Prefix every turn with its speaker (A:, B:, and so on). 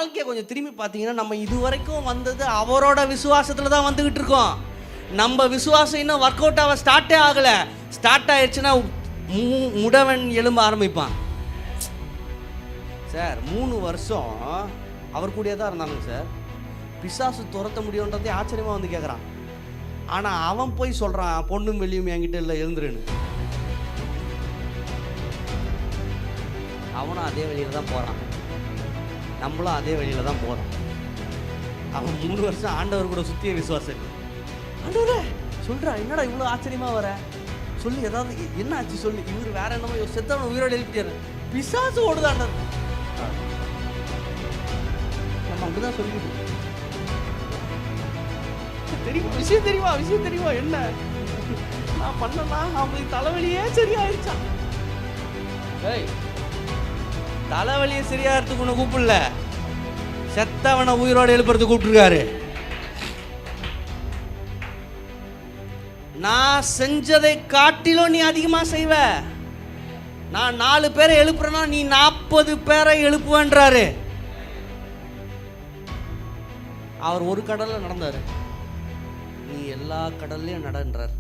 A: வாழ்க்கையை கொஞ்சம் திரும்பி பார்த்தீங்கன்னா, நம்ம இது வரைக்கும் வந்தது அவரோட விசுவாசத்தில் தான் வந்துக்கிட்டு இருக்கோம். நம்ம விசுவாசம் இன்னும் ஒர்க் அவுட் ஆக ஸ்டார்ட்டே ஆகலை. ஸ்டார்ட் ஆயிடுச்சுன்னா முடவன் எழும்ப ஆரம்பிப்பான். சார் 3 வருஷம் அவர் கூடயே தான் இருந்தானுங்க சார். பிசாசு துரத்த முடியுன்றதே ஆச்சரியமாக வந்து கேட்குறான். ஆனால் அவன் போய் சொல்கிறான், பொண்ணும் வெளியும் என்கிட்ட இல்லை, எழுந்துருன்னு. அவனும் அதே வழியில் தான் போகிறான், நம்மளும் அதே வழியில் தான் போகிறோம். அவன் 3 வருஷம் ஆண்டவர் கூட சுற்றிய விசுவாசம். ஆண்டவரே சொல்கிறா, என்னடா இவ்வளோ ஆச்சரியமாக வர சொல்லி, ஏதாவது என்ன ஆச்சு சொல்லி. இவர் வேற என்னமோ செத்தவனை உயிரோடு எழுப்பிட்டாரு. பிசாசு ஓடுதாண்ட. நம்ம அப்படிதான் சொல்லிக்கிட்டு தெரியுமா, விஷயம் தெரியுமா என்ன நான் பண்ணனா, அவங்களுக்கு தலைவலியே சரியாயிருச்சான். ஏய், தலைவலியை சரியாகிறதுக்கு உன்னை கூப்பிடல, செத்தவனை உயிரோடு எழுப்புறது கூப்பிட்டுருக்காரு. நான் செஞ்சதை காட்டிலும் நீ அதிகமாக செய்வ. நான் 4 பேரை எழுப்புறேன்னா நீ 40 பேரை எழுப்புவேன்றாரு. அவர் ஒரு கடல்ல நடந்தாரு, நீ எல்லா கடல்லையும் நடன்றார்.